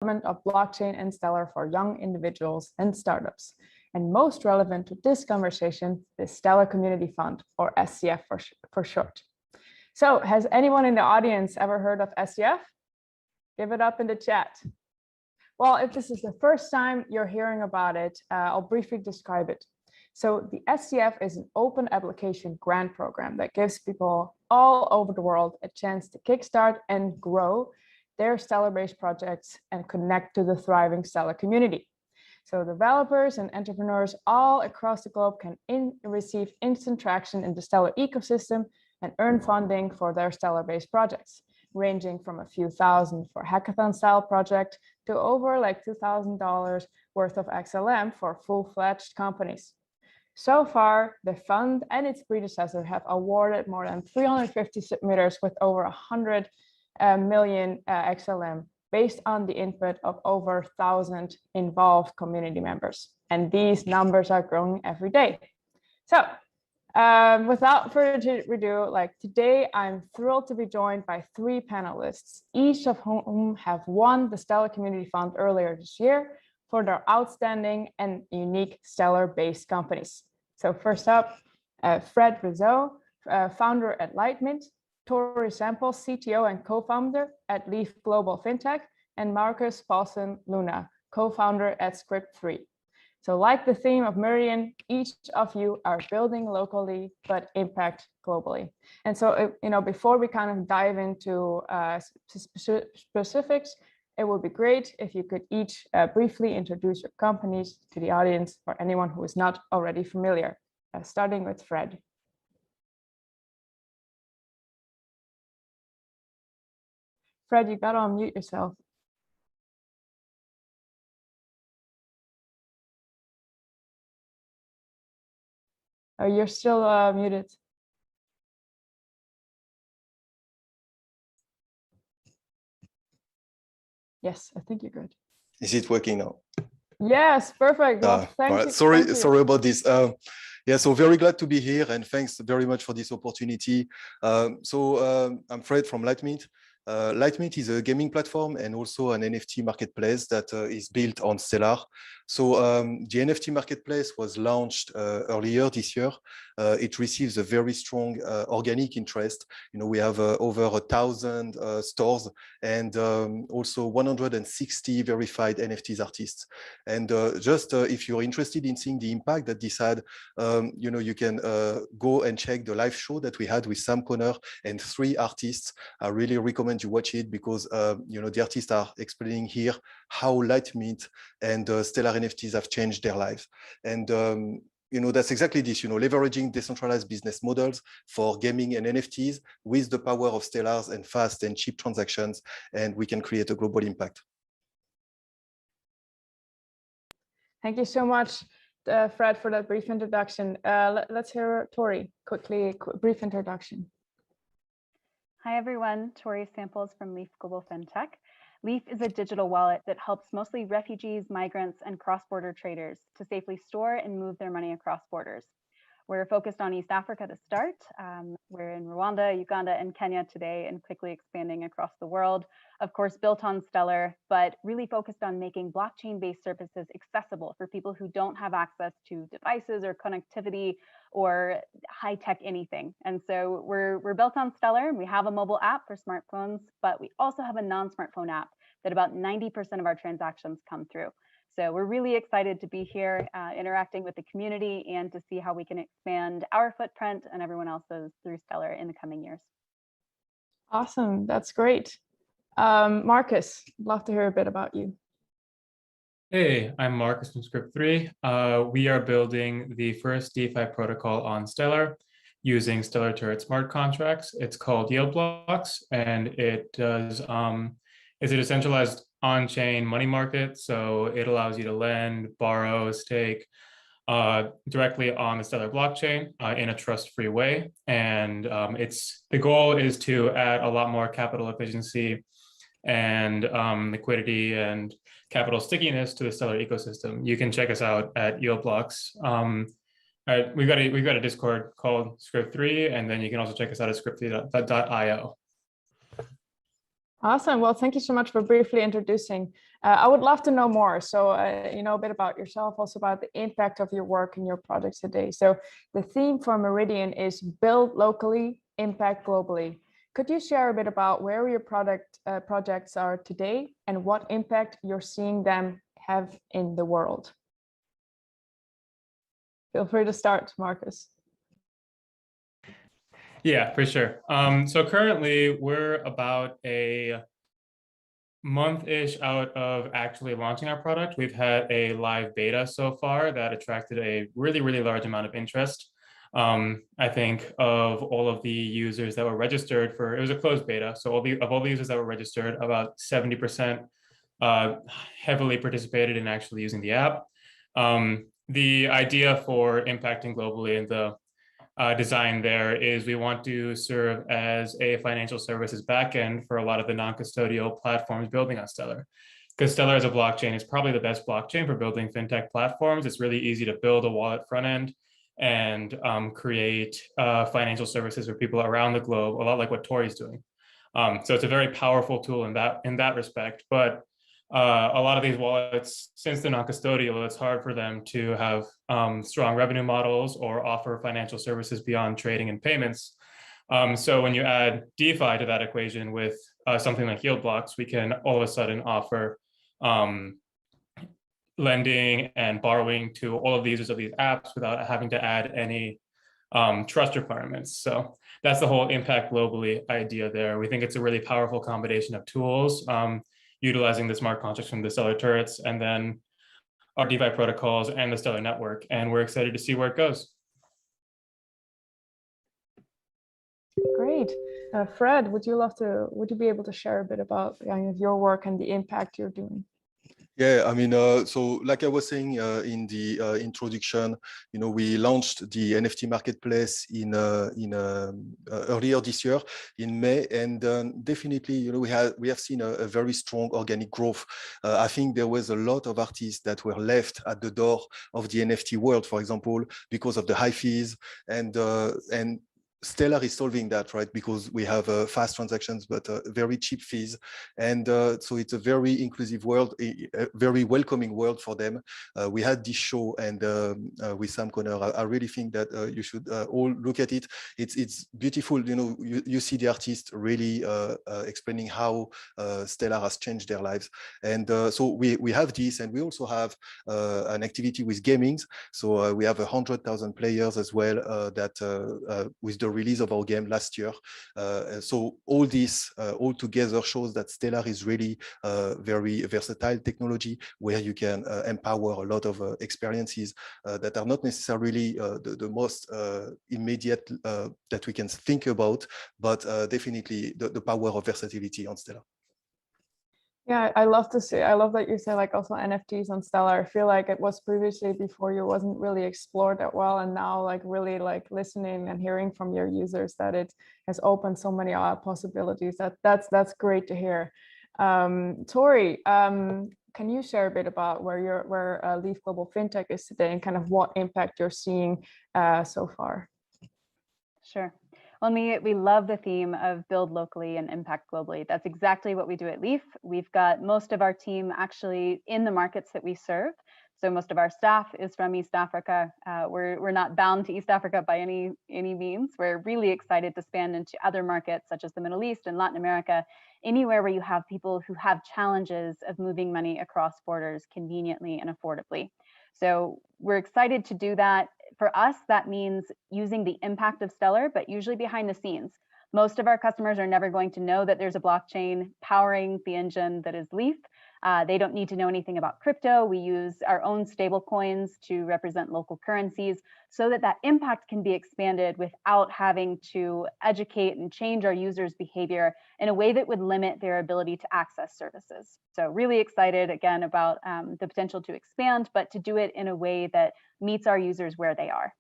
of blockchain and Stellar for young individuals and startups. And most relevant to this conversation is Stellar Community Fund, or SCF for short. So has anyone in the audience ever heard of SCF? Give it up in the chat. Well, if this is the first time you're hearing about it, I'll briefly describe it. So the SCF is an open application grant program that gives people all over the world a chance to kickstart and grow their Stellar-based projects and connect to the thriving Stellar community. So developers and entrepreneurs all across the globe can receive instant traction in the Stellar ecosystem and earn funding for their Stellar-based projects, ranging from a few thousand for hackathon-style project to over like $2,000 worth of XLM for full-fledged companies. So far, the fund and its predecessor have awarded more than 350 submitters with over 100 million XLM based on the input of over 1,000 involved community members. And these numbers are growing every day. So without further ado, like today, I'm thrilled to be joined by 3 panelists, each of whom have won the Stellar Community Fund earlier this year for their outstanding and unique Stellar-based companies. So first up, Fred Rizzo, founder at Lightmint, Tori Sample, CTO and co-founder at Leaf Global FinTech, and Marcus Paulsen Luna, co-founder at Script3. So like the theme of Meridian, each of you are building locally, but impact globally. And so, before we kind of dive into specifics, it would be great if you could each briefly introduce your companies to the audience for anyone who is not already familiar, starting with Fred. Fred, you gotta unmute yourself. Oh, you're still muted. Yes, I think you're good. Is it working now? Yes, perfect. Well, thank you. Sorry about this. Yeah, so very glad to be here, and thanks very much for this opportunity. I'm Fred from Lightmint. Lightmint is a gaming platform and also an NFT marketplace that is built on Stellar. So the NFT marketplace was launched earlier this year. It receives a very strong organic interest. We have over 1,000 stores and also 160 verified NFTs artists. And if you're interested in seeing the impact that this had, you can go and check the live show that we had with Sam Connor and 3 artists. I really recommend you watch it because the artists are explaining here how Lightmint and Stellar NFTs have changed their lives. And that's exactly this, leveraging decentralized business models for gaming and NFTs with the power of Stellars and fast and cheap transactions, and we can create a global impact. Thank you so much, Fred, for that brief introduction. Let's hear Tori, brief introduction. Hi, everyone. Tori Samples from Leaf Global FinTech. Leaf is a digital wallet that helps mostly refugees, migrants, and cross-border traders to safely store and move their money across borders. We're focused on East Africa to start. We're in Rwanda, Uganda, and Kenya today, and quickly expanding across the world. Of course, built on Stellar, but really focused on making blockchain-based services accessible for people who don't have access to devices or connectivity or high-tech anything. And so we're built on Stellar, and we have a mobile app for smartphones, but we also have a non-smartphone app that about 90% of our transactions come through. So we're really excited to be here interacting with the community and to see how we can expand our footprint and everyone else's through Stellar in the coming years. Awesome, that's great. Marcus, I'd love to hear a bit about you. Hey, I'm Marcus from Script3. We are building the first DeFi protocol on Stellar using Stellar Turret smart contracts. It's called Yield Blocks, and it does it's a decentralized on-chain money market. So it allows you to lend, borrow, stake directly on the Stellar blockchain in a trust-free way. And the goal is to add a lot more capital efficiency and liquidity and capital stickiness to the Stellar ecosystem. You can check us out at Yield Blocks. We've got a Discord called Script3, and then you can also check us out at script3.io. Awesome. Well, thank you so much for briefly introducing. I would love to know more. So, you know, a bit about yourself, also about the impact of your work and your projects today. So the theme for Meridian is build locally, impact globally. Could you share a bit about where your projects are today and what impact you're seeing them have in the world? Feel free to start, Marcus. Yeah, for sure. So currently we're about a month-ish out of actually launching our product. We've had a live beta so far that attracted a really, really large amount of interest. I think of all of the users that were registered for, it was a closed beta. So of all the users that were registered, about 70% heavily participated in actually using the app. The idea for impacting globally and the design there is we want to serve as a financial services backend for a lot of the non-custodial platforms building on Stellar. Because Stellar as a blockchain is probably the best blockchain for building fintech platforms. It's really easy to build a wallet front end and create financial services for people around the globe, a lot like what Tori's doing. So it's a very powerful tool in that respect. But a lot of these wallets, since they're not custodial, it's hard for them to have strong revenue models or offer financial services beyond trading and payments. So when you add DeFi to that equation with something like yield blocks, we can all of a sudden offer lending and borrowing to all of the users of these apps without having to add any trust requirements. So that's the whole impact globally idea there. We think it's a really powerful combination of tools, utilizing the smart contracts from the Stellar turrets and then our DeFi protocols and the Stellar network. And we're excited to see where it goes. Great. Fred, would you be able to share a bit about your work and the impact you're doing? Yeah, I mean, so like I was saying in the introduction, you know, we launched the NFT marketplace in earlier this year in May, and definitely, you know, we have seen a very strong organic growth. I think there was a lot of artists that were left at the door of the NFT world, for example, because of the high fees and Stellar is solving that, right? Because we have fast transactions, but very cheap fees. And so it's a very inclusive world, a very welcoming world for them. We had this show and with Sam Connor, I really think that you should all look at it. It's beautiful. You know, you see the artists really explaining how Stellar has changed their lives. And so we have this, and we also have an activity with gaming. So we have 100,000 players as well that with the release of our game last year. So all this all together shows that Stellar is really very versatile technology where you can empower a lot of experiences that are not necessarily the most immediate that we can think about, but definitely the power of versatility on Stellar. Yeah, I love that you say like also NFTs on Stellar. I feel like it was previously before you wasn't really explored that well, and now like really like listening and hearing from your users that it has opened so many possibilities. That's great to hear. Tori, can you share a bit about where Leaf Global FinTech is today and kind of what impact you're seeing so far? Sure. Well, we love the theme of build locally and impact globally. That's exactly what we do at Leaf. We've got most of our team actually in the markets that we serve. So most of our staff is from East Africa. We're not bound to East Africa by any means. We're really excited to expand into other markets such as the Middle East and Latin America, anywhere where you have people who have challenges of moving money across borders conveniently and affordably. So we're excited to do that. For us, that means using the impact of Stellar, but usually behind the scenes. Most of our customers are never going to know that there's a blockchain powering the engine that is Leaf. They don't need to know anything about crypto. We use our own stable coins to represent local currencies so that impact can be expanded without having to educate and change our users' behavior in a way that would limit their ability to access services. So really excited again about the potential to expand, but to do it in a way that meets our users where they are.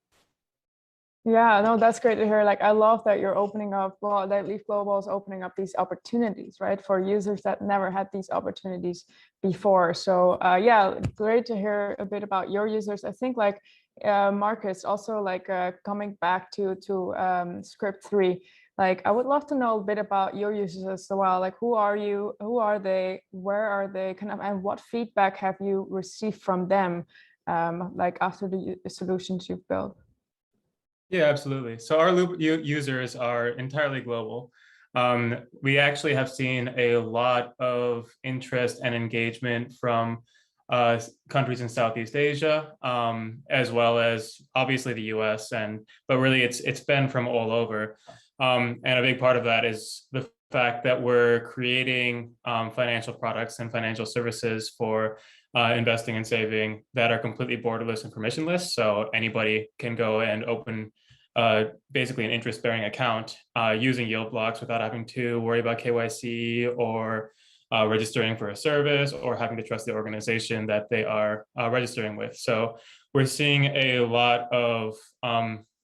Yeah, no, that's great to hear. Like, I love that you're opening up, well, that Leaf Global is opening up these opportunities, right, for users that never had these opportunities before. So yeah, great to hear a bit about your users. I think like Marcus, also like coming back to Script 3, like I would love to know a bit about your users as well. Like who are you, who are they, where are they, kind of, and what feedback have you received from them, like after the solutions you've built? Yeah, absolutely. So our users are entirely global. We actually have seen a lot of interest and engagement from countries in Southeast Asia, as well as obviously the US, but really it's been from all over. And a big part of that is the fact that we're creating financial products and financial services for investing and saving that are completely borderless and permissionless. So anybody can go and open basically an interest-bearing account using yield blocks without having to worry about KYC or registering for a service or having to trust the organization that they are registering with. So we're seeing a lot of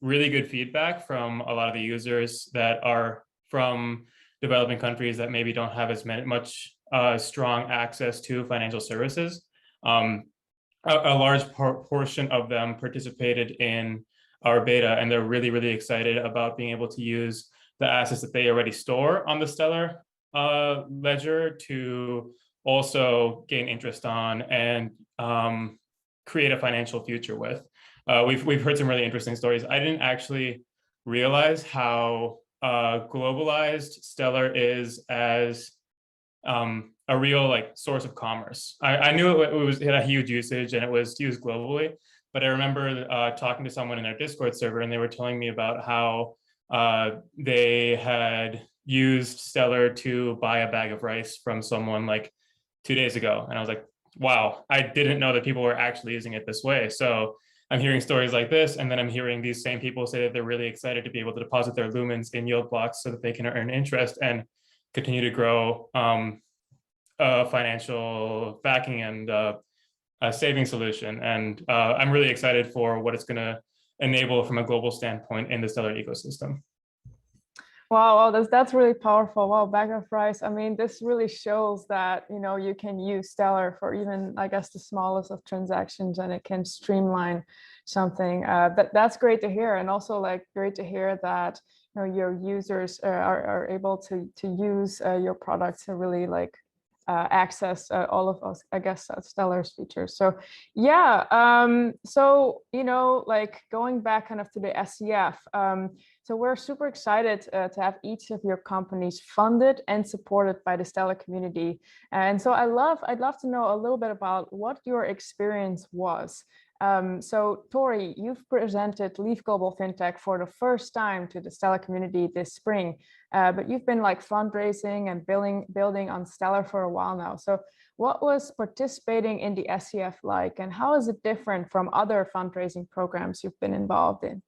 really good feedback from a lot of the users that are from developing countries that maybe don't have as much strong access to financial services. A large portion of them participated in our beta, and they're really, really excited about being able to use the assets that they already store on the Stellar ledger to also gain interest on and create a financial future with. We've heard some really interesting stories. I didn't actually realize how globalized Stellar is as a real like source of commerce. I knew it had a huge usage and it was used globally, but I remember talking to someone in our Discord server and they were telling me about how they had used Stellar to buy a bag of rice from someone like 2 days ago. And I was like, wow, I didn't know that people were actually using it this way. So I'm hearing stories like this, and then I'm hearing these same people say that they're really excited to be able to deposit their lumens in yield blocks so that they can earn interest and continue to grow financial backing and a saving solution. And I'm really excited for what it's going to enable from a global standpoint in the Stellar ecosystem. Wow, that's really powerful. Wow, bag of rice. I mean, this really shows that, you know, you can use Stellar for even, I guess, the smallest of transactions, and it can streamline something. That's great to hear, and also like great to hear that, you know, your users are able to use your product to really like access all of us, I guess, Stellar's features. So yeah, so, you know, like going back kind of to the SCF, so we're super excited to have each of your companies funded and supported by the Stellar community. And so I'd love to know a little bit about what your experience was. So Tori, you've presented Leaf Global FinTech for the first time to the Stellar community this spring, but you've been like fundraising and building on Stellar for a while now. So what was participating in the SCF like, and how is it different from other fundraising programs you've been involved in?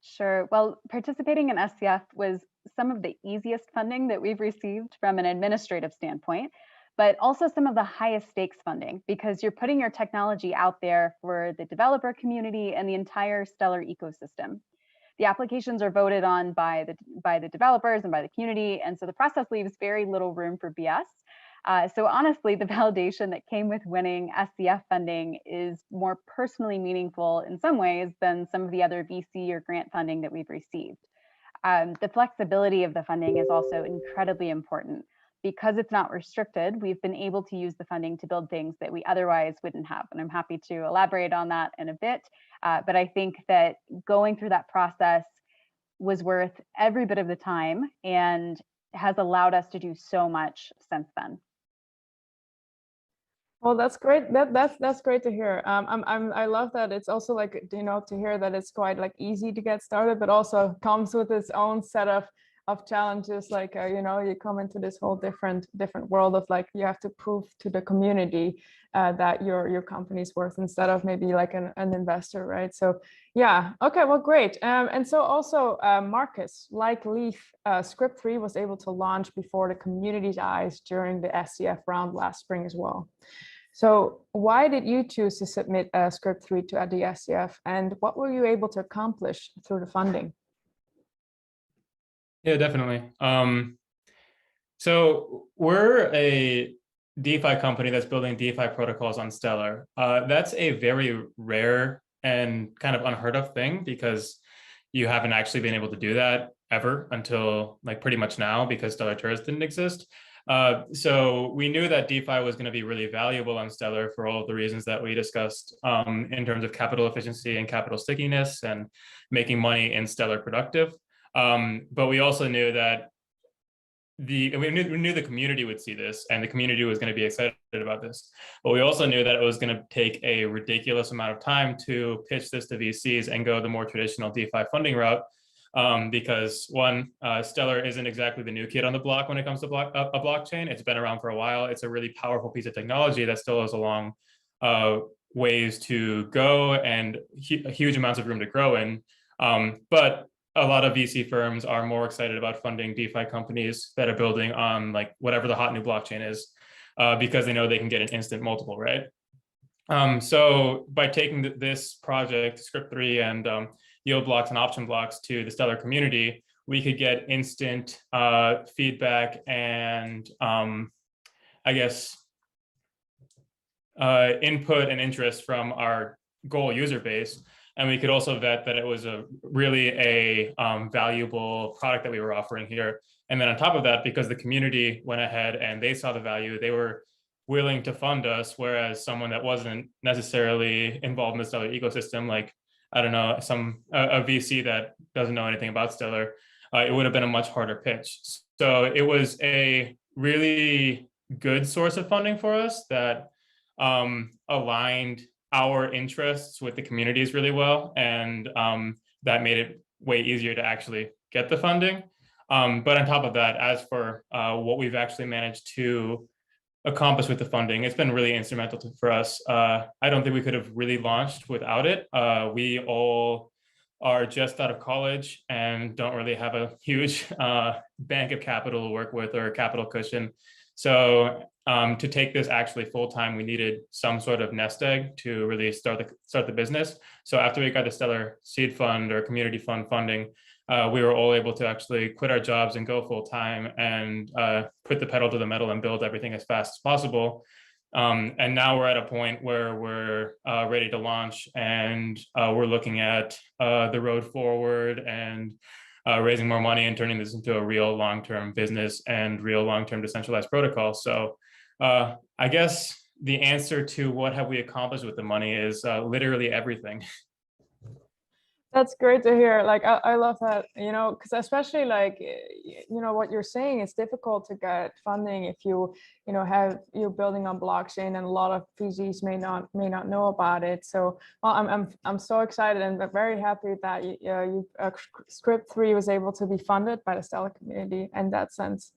Sure. Well, participating in SCF was some of the easiest funding that we've received from an administrative standpoint, but also some of the highest stakes funding, because you're putting your technology out there for the developer community and the entire Stellar ecosystem. The applications are voted on by the developers and by the community, and so the process leaves very little room for BS. So honestly, the validation that came with winning SCF funding is more personally meaningful in some ways than some of the other VC or grant funding that we've received. The flexibility of the funding is also incredibly important. Because it's not restricted, we've been able to use the funding to build things that we otherwise wouldn't have. And I'm happy to elaborate on that in a bit. But I think that going through that process was worth every bit of the time and has allowed us to do so much since then. Well, that's great. That's great to hear. I love that. It's also like, you know, to hear that it's quite like easy to get started, but also comes with its own set of challenges. Like, you know, you come into this whole different world of like, you have to prove to the community that your company's worth instead of maybe like an investor, right? So yeah, okay, well, great. And so also Marcus, like Leaf, Script 3 was able to launch before the community's eyes during the SCF round last spring as well. So why did you choose to submit Script 3 to the SCF, and what were you able to accomplish through the funding? Yeah, definitely. So we're a DeFi company that's building DeFi protocols on Stellar. That's a very rare and kind of unheard of thing, because you haven't actually been able to do that ever until like pretty much now, because Stellar Tourist didn't exist. So we knew that DeFi was going to be really valuable on Stellar for all of the reasons that we discussed, in terms of capital efficiency and capital stickiness and making money in Stellar productive. But we also knew that we knew the community would see this, and the community was going to be excited about this. But we also knew that it was going to take a ridiculous amount of time to pitch this to VCs and go the more traditional DeFi funding route. Because one, Stellar isn't exactly the new kid on the block when it comes to a blockchain. It's been around for a while. It's a really powerful piece of technology that still has a long ways to go and huge amounts of room to grow in. But a lot of VC firms are more excited about funding DeFi companies that are building on like whatever the hot new blockchain is, because they know they can get an instant multiple, right? So by taking this project, Script3 and yield blocks and option blocks to the Stellar community, we could get instant feedback and I guess input and interest from our goal user base. And we could also vet that it was really a valuable product that we were offering here. And then on top of that, because the community went ahead and they saw the value, they were willing to fund us, whereas someone that wasn't necessarily involved in the Stellar ecosystem, like, I don't know, a VC that doesn't know anything about Stellar, it would have been a much harder pitch. So it was a really good source of funding for us that aligned our interests with the communities really well, and that made it way easier to actually get the funding. But on top of that, as for what we've actually managed to accomplish with the funding, it's been really instrumental for us. I don't think we could have really launched without it. We all are just out of college and don't really have a huge bank of capital to work with or a capital cushion. So to take this actually full time, we needed some sort of nest egg to really start the business. So after we got the Stellar seed fund or community fund funding, we were all able to actually quit our jobs and go full time and put the pedal to the metal and build everything as fast as possible. And now we're at a point where we're ready to launch, and we're looking at the road forward and raising more money and turning this into a real long-term business and real long-term decentralized protocol. So I guess the answer to what have we accomplished with the money is literally everything. That's great to hear. Like, I love that, you know, because especially like, you know, what you're saying, it's difficult to get funding if you're building on blockchain, and a lot of VCs may not know about it. So, well, I'm so excited and very happy that Script3 was able to be funded by the Stellar community in that sense.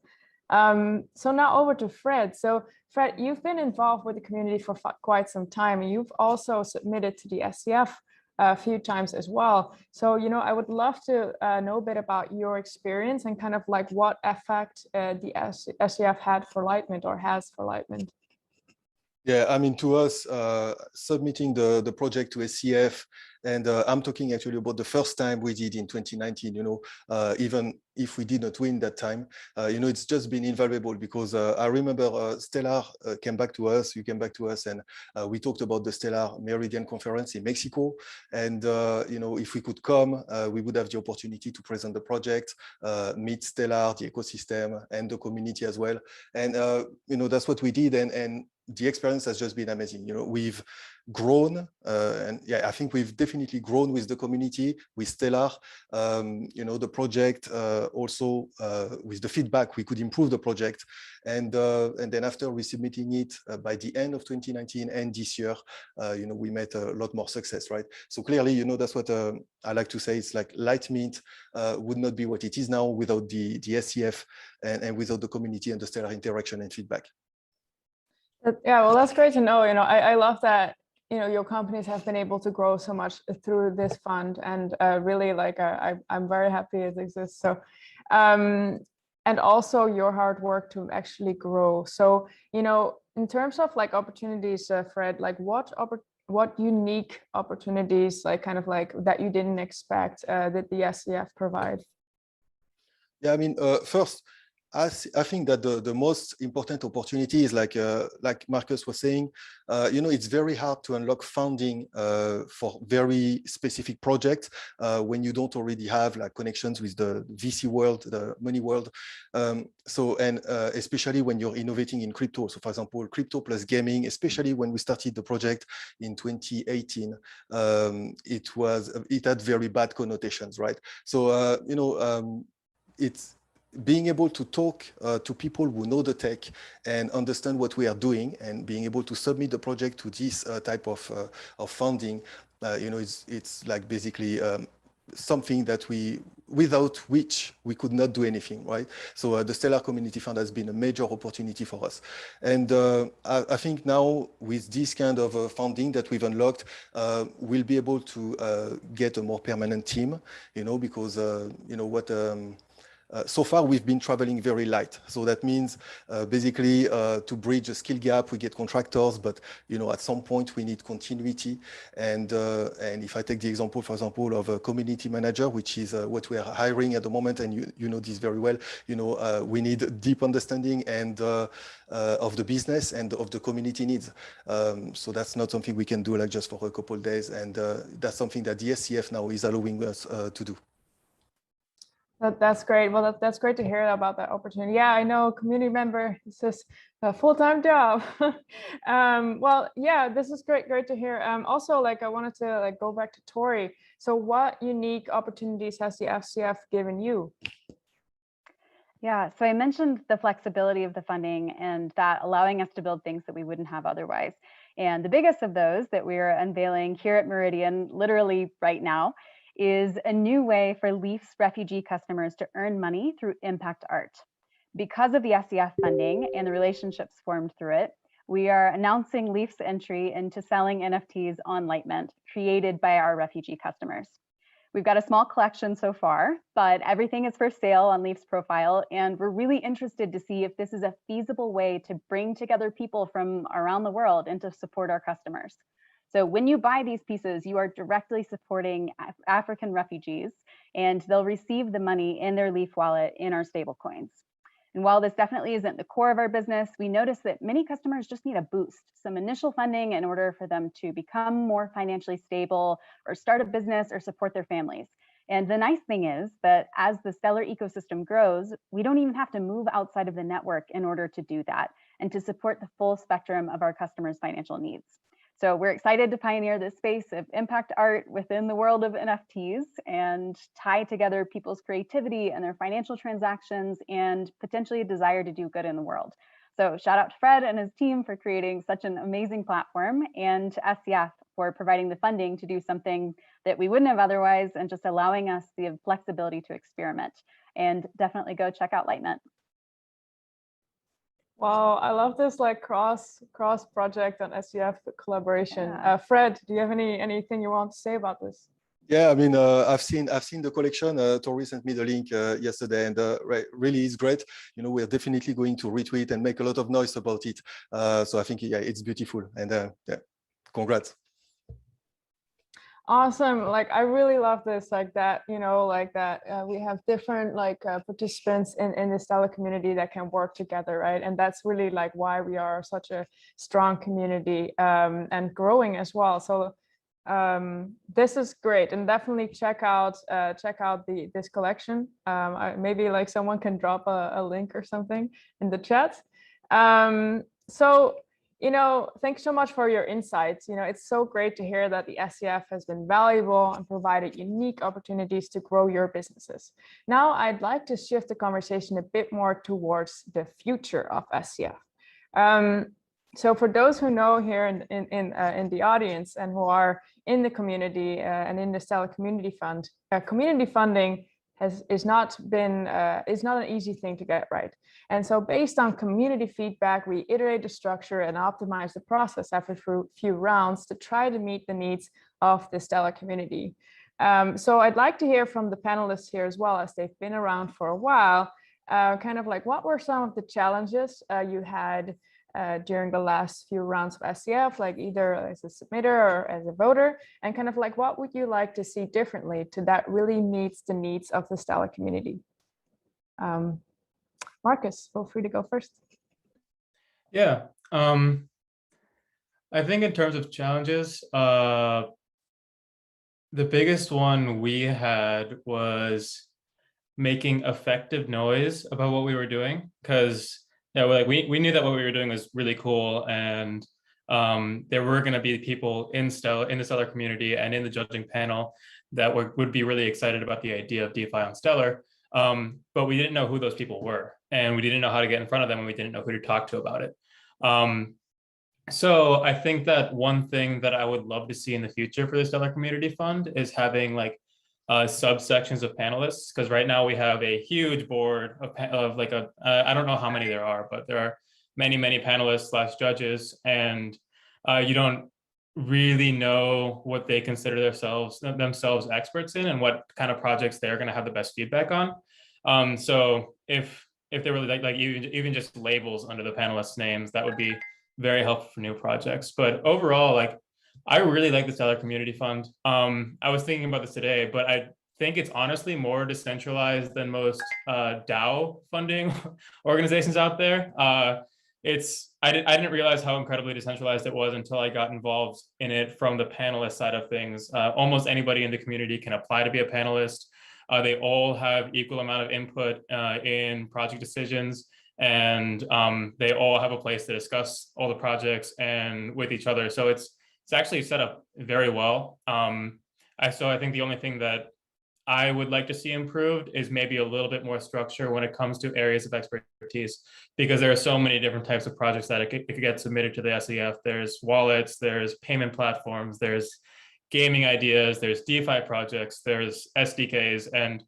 So now over to Fred. So Fred, you've been involved with the community for quite some time, and you've also submitted to the SCF a few times as well. So, you know, I would love to know a bit about your experience and kind of like what effect the SCF had for Lightmint or has for Lightmint. Yeah, I mean, to us, submitting the project to SCF, and I'm talking actually about the first time we did in 2019, you know, even if we did not win that time, you know, it's just been invaluable, because I remember Stellar came back to us, you came back to us, and we talked about the Stellar Meridian conference in Mexico. And, you know, if we could come, we would have the opportunity to present the project, meet Stellar, the ecosystem, and the community as well. And, you know, that's what we did. And the experience has just been amazing. You know, we've grown, and yeah, I think we've definitely grown with the community, with Stellar. You know, the project also with the feedback, we could improve the project, and then after resubmitting it by the end of 2019 and this year, you know, we met a lot more success, right? So clearly, you know, that's what I like to say. It's like Lightmint would not be what it is now without the SCF and without the community and the Stellar interaction and feedback. Yeah, well, that's great to know. You know, I love that, you know, your companies have been able to grow so much through this fund, and really, like, I'm very happy it exists. So, and also your hard work to actually grow. So, you know, in terms of like opportunities, Fred, like what unique opportunities, like kind of like that you didn't expect, that the SCF provide? Yeah, I mean, first, I think that the most important opportunity is like Marcus was saying, it's very hard to unlock funding for very specific projects when you don't already have like connections with the VC world, the money world. Especially when you're innovating in crypto. So for example, crypto plus gaming, especially when we started the project in 2018, it had very bad connotations, right? So, it's being able to talk to people who know the tech and understand what we are doing, and being able to submit the project to this type of funding, it's like basically something that without which we could not do anything, right? So the Stellar Community Fund has been a major opportunity for us. And I think now with this kind of funding that we've unlocked, we'll be able to get a more permanent team, because, so far, we've been traveling very light. So that means basically to bridge a skill gap, we get contractors, but at some point we need continuity. And if I take the example, for example, of a community manager, which is what we are hiring at the moment, and you know this very well, we need deep understanding and of the business and of the community needs. So that's not something we can do like just for a couple of days, and that's something that the SCF now is allowing us to do. That's great. Well, that's great to hear about that opportunity. Yeah, I know community member, this is a full-time job. Well, yeah, this is great to hear. Also, like I wanted to go back to Tori. So what unique opportunities has the FCF given you? Yeah, so I mentioned the flexibility of the funding and that allowing us to build things that we wouldn't have otherwise. And the biggest of those that we are unveiling here at Meridian, literally right now, is a new way for Leaf's refugee customers to earn money through impact art. Because of the SCF funding and the relationships formed through it, we are announcing Leaf's entry into selling NFTs on Lightment created by our refugee customers. We've got a small collection so far, but everything is for sale on Leaf's profile, and we're really interested to see if this is a feasible way to bring together people from around the world and to support our customers. So when you buy these pieces, you are directly supporting African refugees, and they'll receive the money in their Leaf wallet in our stablecoins. And while this definitely isn't the core of our business, we notice that many customers just need a boost, some initial funding in order for them to become more financially stable or start a business or support their families. And the nice thing is that as the Stellar ecosystem grows, we don't even have to move outside of the network in order to do that and to support the full spectrum of our customers' financial needs. So we're excited to pioneer this space of impact art within the world of NFTs and tie together people's creativity and their financial transactions and potentially a desire to do good in the world. So shout out to Fred and his team for creating such an amazing platform, and to SCF for providing the funding to do something that we wouldn't have otherwise, and just allowing us the flexibility to experiment. And definitely go check out Lightment. Wow, I love this cross project and SCF collaboration. Yeah. Fred, do you have anything you want to say about this? Yeah, I mean, I've seen the collection. Tori sent me the link yesterday, and really is great. We're definitely going to retweet and make a lot of noise about it. So I think, yeah, it's beautiful, and yeah, congrats. Awesome. I really love this, we have different participants in the Stellar community that can work together, right? And that's really why we are such a strong community and growing as well. So this is great, and definitely check out this collection. Maybe someone can drop a link or something in the chat. So thanks so much for your insights. It's so great to hear that the SCF has been valuable and provided unique opportunities to grow your businesses. Now, I'd like to shift the conversation a bit more towards the future of SCF. So for those who know here in the audience and who are in the community and in the Stellar Community Fund, community funding is not an easy thing to get right. And so based on community feedback, we iterate the structure and optimize the process after a few rounds to try to meet the needs of the Stellar community. So I'd like to hear from the panelists here as well, as they've been around for a while, what were some of the challenges you had during the last few rounds of SCF, either as a submitter or as a voter, and what would you like to see differently to that really meets the needs of the Stellar community? Marcus, feel free to go first. Yeah, I think in terms of challenges, the biggest one we had was making effective noise about what we were doing, because yeah, we knew that what we were doing was really cool, and there were going to be people in the Stellar community and in the judging panel that would be really excited about the idea of DeFi on Stellar, but we didn't know who those people were, and we didn't know how to get in front of them, and we didn't know who to talk to about it. So I think that one thing that I would love to see in the future for the Stellar Community Fund is having like subsections of panelists, because right now we have a huge board of like I don't know how many there are, but there are many panelists / judges, and you don't really know what they consider themselves experts in and what kind of projects they're going to have the best feedback on. So if they really like even just labels under the panelists' names, that would be very helpful for new projects. But overall, like, I really like the Stellar Community Fund. I was thinking about this today, but I think it's honestly more decentralized than most DAO funding organizations out there. I didn't realize how incredibly decentralized it was until I got involved in it from the panelist side of things. Almost anybody in the community can apply to be a panelist. They all have equal amount of input in project decisions, and they all have a place to discuss all the projects and with each other. So it's actually set up very well. So I think the only thing that I would like to see improved is maybe a little bit more structure when it comes to areas of expertise, because there are so many different types of projects that it could get submitted to the SEF. There's wallets, there's payment platforms, there's gaming ideas, there's DeFi projects, there's SDKs, and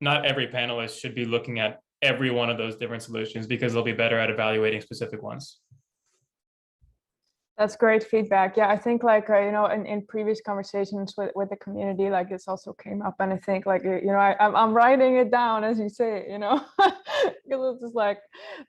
not every panelist should be looking at every one of those different solutions, because they'll be better at evaluating specific ones. That's great feedback. Yeah, I think like, in previous conversations with the community, like this also came up, and I think like, I'm writing it down as you say, because it's just like,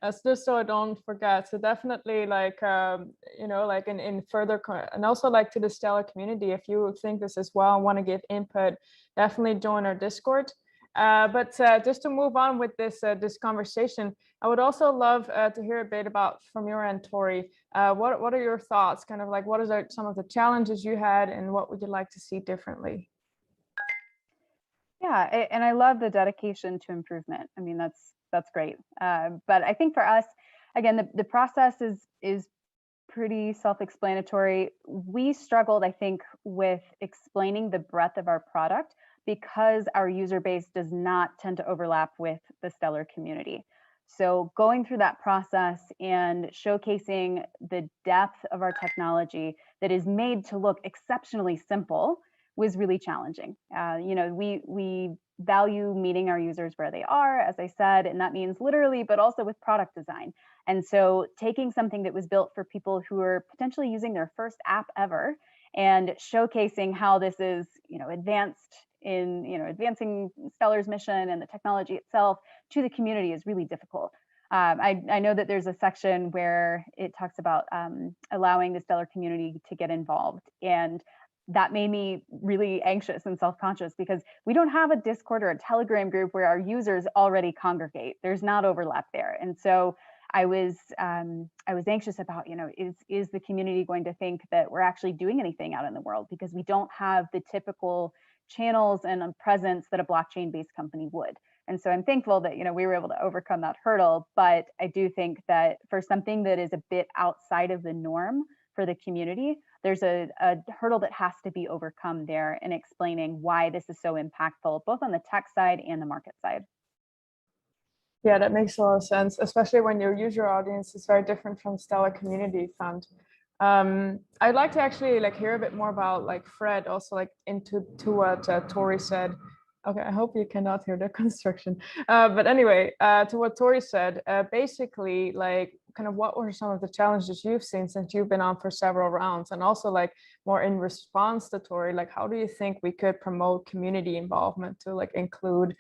it's just so I don't forget. So definitely like, like in further, and also like to the Stellar community, if you think this as well and want to give input, definitely join our Discord. But just to move on with this conversation, I would also love to hear a bit from your end, Tori. What are your thoughts? Kind of like, what are some of the challenges you had, and what would you like to see differently? Yeah, and I love the dedication to improvement. I mean, that's great. But I think for us, again, the process is pretty self-explanatory. We struggled, I think, with explaining the breadth of our product, because our user base does not tend to overlap with the Stellar community. So going through that process and showcasing the depth of our technology that is made to look exceptionally simple was really challenging. We value meeting our users where they are, as I said, and that means literally, but also with product design. And so taking something that was built for people who are potentially using their first app ever and showcasing how this is, advanced in, advancing Stellar's mission and the technology itself to the community is really difficult. I know that there's a section where it talks about allowing the Stellar community to get involved, and that made me really anxious and self-conscious, because we don't have a Discord or a Telegram group where our users already congregate. There's not overlap there. And so I was anxious about, is the community going to think that we're actually doing anything out in the world, because we don't have the typical channels and a presence that a blockchain-based company would. And so I'm thankful that, we were able to overcome that hurdle. But I do think that for something that is a bit outside of the norm for the community, there's a hurdle that has to be overcome there in explaining why this is so impactful, both on the tech side and the market side. Yeah, that makes a lot of sense, especially when your user audience is very different from Stellar Community Fund. I'd like to actually hear a bit more about Fred, also into what Tori said. Okay, I hope you cannot hear the construction. But anyway, to what Tori said, basically, kind of what were some of the challenges you've seen since you've been on for several rounds, and also more in response to Tori, how do you think we could promote community involvement to include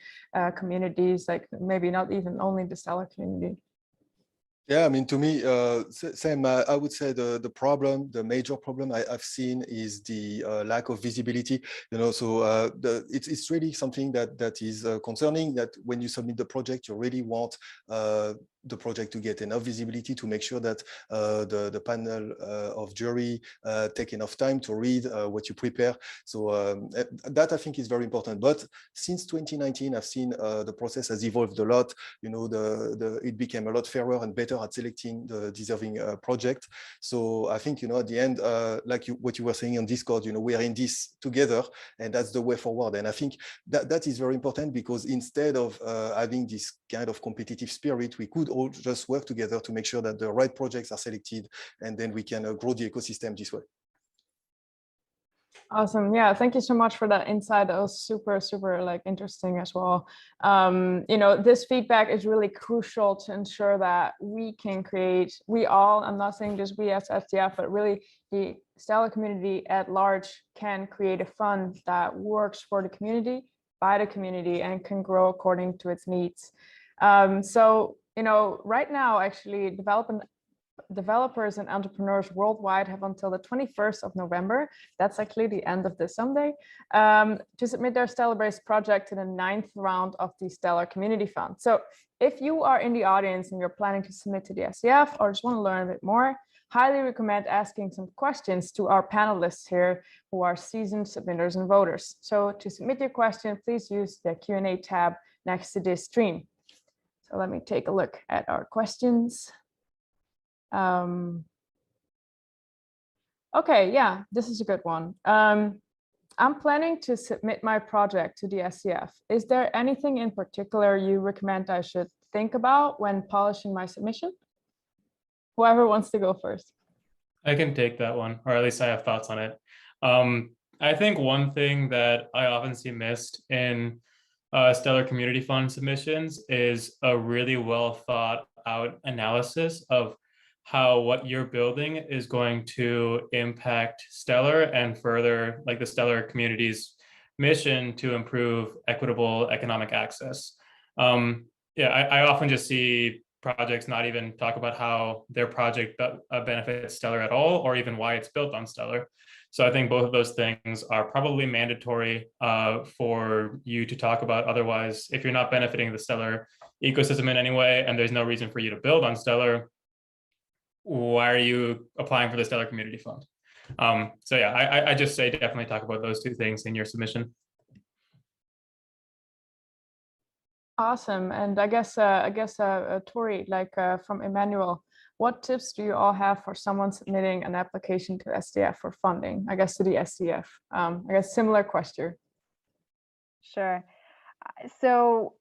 communities, maybe not even only the Stellar community? Yeah, I mean, to me, same. I would say the problem, the major problem I've seen is the lack of visibility. You know, so it's really something that is concerning. That when you submit the project, you really want the project to get enough visibility to make sure that the panel of jury take enough time to read what you prepare. So that I think is very important. But since 2019, I've seen the process has evolved a lot. You know, it became a lot fairer and better at selecting the deserving project. So I think, you know, at the end, like what you were saying on Discord, you know, we are in this together, and that's the way forward. And I think that is very important, because instead of having this kind of competitive spirit, we could all just work together to make sure that the right projects are selected, and then we can grow the ecosystem this way. Awesome. Yeah, thank you so much for that insight. That was super, super like interesting as well. You know, this feedback is really crucial to ensure that we can create, we all, I'm not saying just we as SDF, but really the Stellar community at large can create a fund that works for the community, by the community, and can grow according to its needs. So, you know, right now, actually, developers and entrepreneurs worldwide have until the 21st of November, that's actually the end of this Sunday, to submit their Stellar-based project to the 9th round of the Stellar Community Fund. So if you are in the audience and you're planning to submit to the SCF or just want to learn a bit more, highly recommend asking some questions to our panelists here who are seasoned submitters and voters. So to submit your question, please use the Q&A tab next to this stream. So let me take a look at our questions. Okay, yeah, this is a good one. I'm planning to submit my project to the SCF. Is there anything in particular you recommend I should think about when polishing my submission? Whoever wants to go first. I can take that one, or at least I have thoughts on it. I think one thing that I often see missed in Stellar Community Fund submissions is a really well thought out analysis of how what you're building is going to impact Stellar and further like the Stellar community's mission to improve equitable economic access. Yeah, I often just see projects not even talk about how their project benefits Stellar at all, or even why it's built on Stellar. So I think both of those things are probably mandatory for you to talk about. Otherwise, if you're not benefiting the Stellar ecosystem in any way, and there's no reason for you to build on Stellar, why are you applying for the Stellar Community Fund? So yeah, I just say definitely talk about those two things in your submission. Awesome. And I guess Tori, like from Emmanuel, what tips do you all have for someone submitting an application to SDF for funding? I guess to the SDF. I guess similar question. Sure. So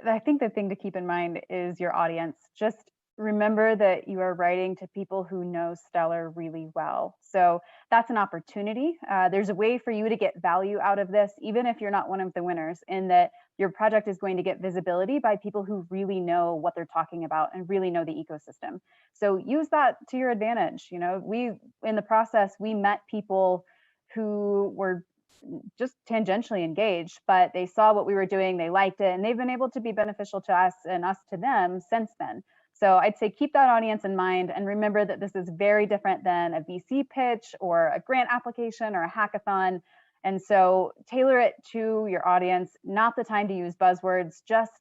I think the thing to keep in mind is your audience. Just remember that you are writing to people who know Stellar really well. So that's an opportunity. There's a way for you to get value out of this, even if you're not one of the winners, in that your project is going to get visibility by people who really know what they're talking about and really know the ecosystem. So use that to your advantage. You know, in the process, we met people who were just tangentially engaged, but they saw what we were doing, they liked it, and they've been able to be beneficial to us and us to them since then. So I'd say keep that audience in mind, and remember that this is very different than a VC pitch or a grant application or a hackathon. And so tailor it to your audience, not the time to use buzzwords, just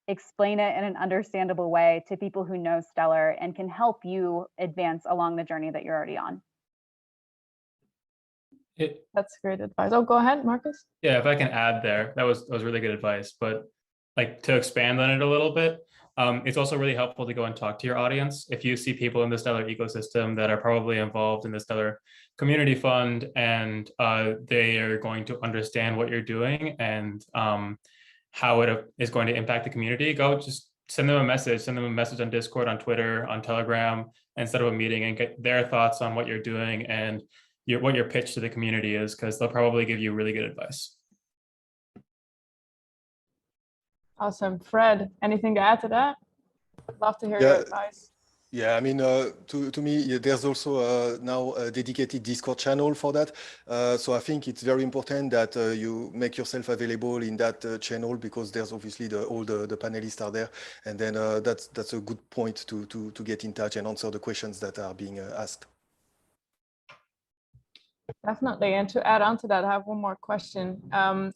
explain it in an understandable way to people who know Stellar and can help you advance along the journey that you're already on. That's great advice. Oh, go ahead, Marcus. Yeah, if I can add there, that was really good advice. But like to expand on it a little bit, it's also really helpful to go and talk to your audience. If you see people in the Stellar ecosystem that are probably involved in the Stellar Community Fund, and they are going to understand what you're doing and how it is going to impact the community, go just send them a message on Discord, on Twitter, on Telegram, instead of a meeting, and get their thoughts on what you're doing and what your pitch to the community is, because they'll probably give you really good advice. Awesome. Fred, anything to add to that? I'd love to hear your advice. Yeah, I mean, to me, there's also now a dedicated Discord channel for that. So I think it's very important that you make yourself available in that channel, because there's obviously all the panelists are there, and then that's a good point to get in touch and answer the questions that are being asked. Definitely. And to add on to that, I have one more question.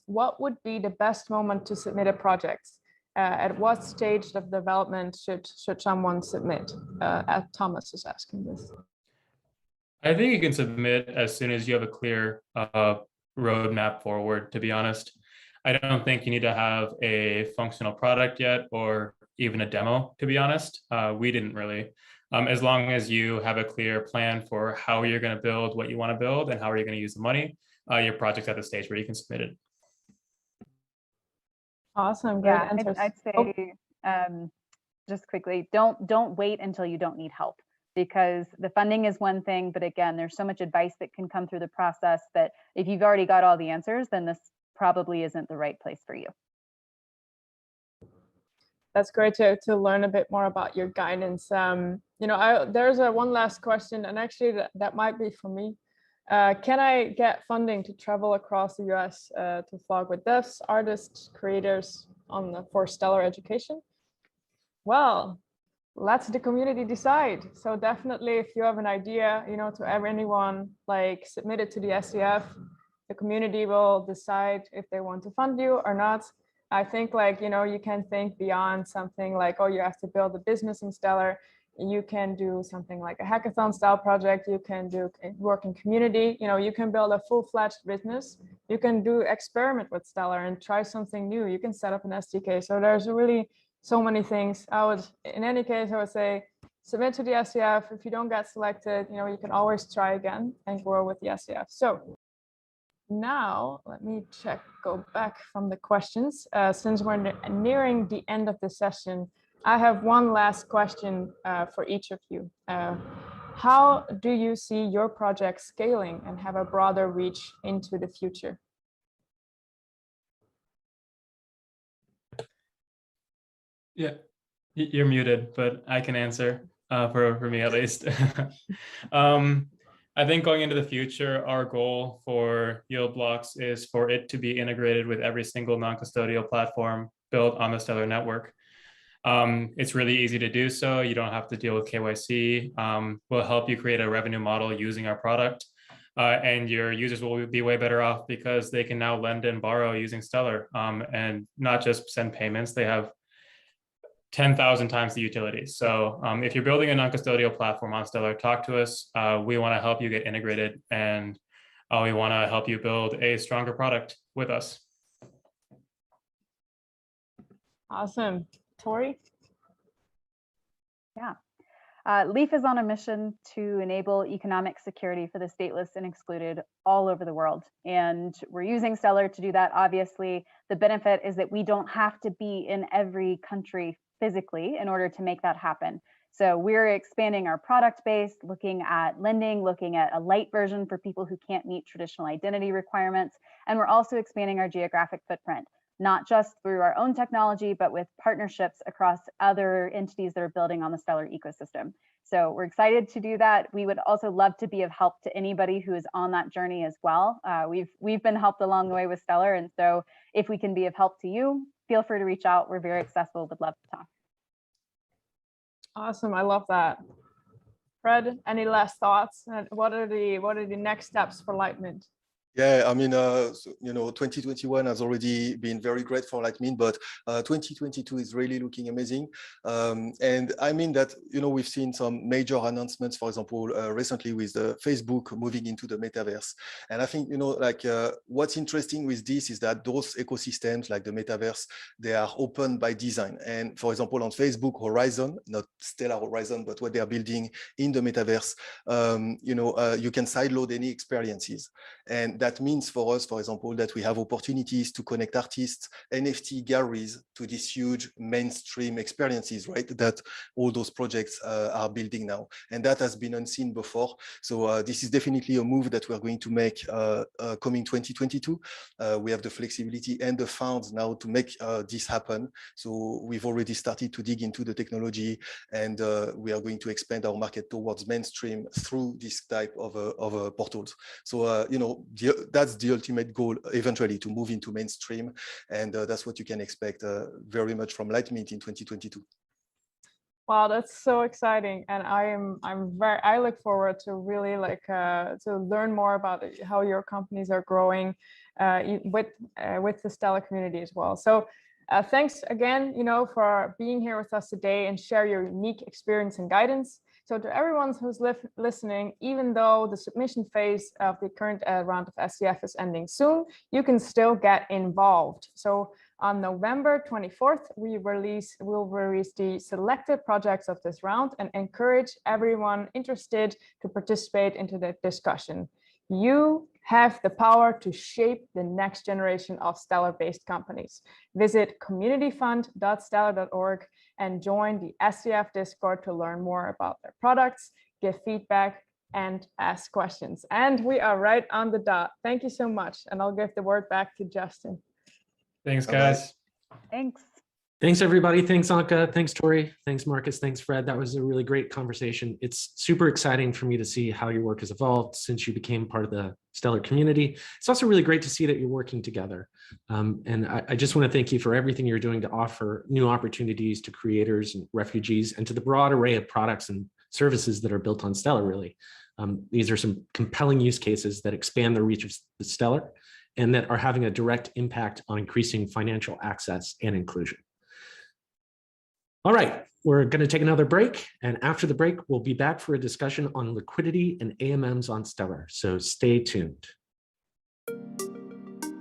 What would be the best moment to submit a project? At what stage of development should someone submit? Thomas is asking this. I think you can submit as soon as you have a clear roadmap forward, to be honest. I don't think you need to have a functional product yet or even a demo, to be honest. We didn't really. As long as you have a clear plan for how you're going to build what you want to build and how are you going to use the money, your project's at the stage where you can submit it. Awesome, great Yeah, answers. I'd say just quickly, don't wait until you don't need help, because the funding is one thing, but again, there's so much advice that can come through the process that if you've already got all the answers, then this probably isn't the right place for you. That's great to learn a bit more about your guidance. You know, there's one last question, and actually that might be for me. Can I get funding to travel across the US to vlog with devs, artists, creators for stellar education? Well, let the community decide. So definitely, if you have an idea, you know, to anyone, like submit it to the SCF. The community will decide if they want to fund you or not. I think, like, you know, you can think beyond something like, oh, you have to build a business in Stellar. You can do something like a hackathon style project. You can do work in community. You know, you can build a full-fledged business. You can do experiment with Stellar and try something new. You can set up an SDK. So there's really so many things. In any case, I would say submit to the SCF. If you don't get selected, you know, you can always try again and grow with the SCF. So now let me go back from the questions. Since we're nearing the end of the session, I have one last question for each of you. How do you see your project scaling and have a broader reach into the future? Yeah, you're muted, but I can answer for me at least. I think going into the future, our goal for YieldBlocks is for it to be integrated with every single non-custodial platform built on the Stellar network. It's really easy to do so. You don't have to deal with KYC. We'll help you create a revenue model using our product. And your users will be way better off because they can now lend and borrow using Stellar and not just send payments. They have 10,000 times the utilities. So if you're building a non-custodial platform on Stellar, talk to us. We want to help you get integrated, and we want to help you build a stronger product with us. Awesome. Tori? Yeah. Leaf is on a mission to enable economic security for the stateless and excluded all over the world. And we're using Stellar to do that. Obviously, the benefit is that we don't have to be in every country physically in order to make that happen. So we're expanding our product base, looking at lending, looking at a light version for people who can't meet traditional identity requirements. And we're also expanding our geographic footprint, not just through our own technology, but with partnerships across other entities that are building on the Stellar ecosystem. So we're excited to do that. We would also love to be of help to anybody who is on that journey as well. We've been helped along the way with Stellar, and so if we can be of help to you, feel free to reach out. We're very accessible, would love to talk. Awesome, I love that. Fred, any last thoughts? What are the next steps for Lightmint? Yeah, I mean, you know, 2021 has already been very great for Lightmint, but 2022 is really looking amazing. And I mean that, you know, we've seen some major announcements, for example, recently with Facebook moving into the metaverse. And I think, you know, like what's interesting with this is that those ecosystems like the metaverse, they are open by design. And for example, on Facebook Horizon, not Stellar Horizon, but what they are building in the metaverse, you know, you can sideload any experiences. And that means for us, for example, that we have opportunities to connect artists, NFT galleries to these huge mainstream experiences, right? That all those projects are building now. And that has been unseen before. So this is definitely a move that we're going to make coming 2022. We have the flexibility and the funds now to make this happen. So we've already started to dig into the technology, and we are going to expand our market towards mainstream through this type of portals. So, you know, that's the ultimate goal eventually, to move into mainstream. And that's what you can expect very much from Lightmint in 2022. Wow, that's so exciting, and I look forward to really to learn more about how your companies are growing with the Stellar community as well. So thanks again, you know, for being here with us today and share your unique experience and guidance. So to everyone who's listening, even though the submission phase of the current round of SCF is ending soon, you can still get involved. So on November 24th, we'll release the selected projects of this round and encourage everyone interested to participate into the discussion. You have the power to shape the next generation of Stellar-based companies. Visit communityfund.stellar.org and join the SCF Discord to learn more about their products, give feedback, and ask questions. And we are right on the dot. Thank you so much. And I'll give the word back to Justin. Thanks, guys. Thanks. Thanks, everybody. Thanks, Anka. Thanks, Tori. Thanks, Marcus. Thanks, Fred. That was a really great conversation. It's super exciting for me to see how your work has evolved since you became part of the Stellar community. It's also really great to see that you're working together. And I just want to thank you for everything you're doing to offer new opportunities to creators and refugees and to the broad array of products and services that are built on Stellar, really. These are some compelling use cases that expand the reach of the Stellar and that are having a direct impact on increasing financial access and inclusion. All right, we're going to take another break, and after the break, we'll be back for a discussion on liquidity and AMMs on Stellar, so stay tuned.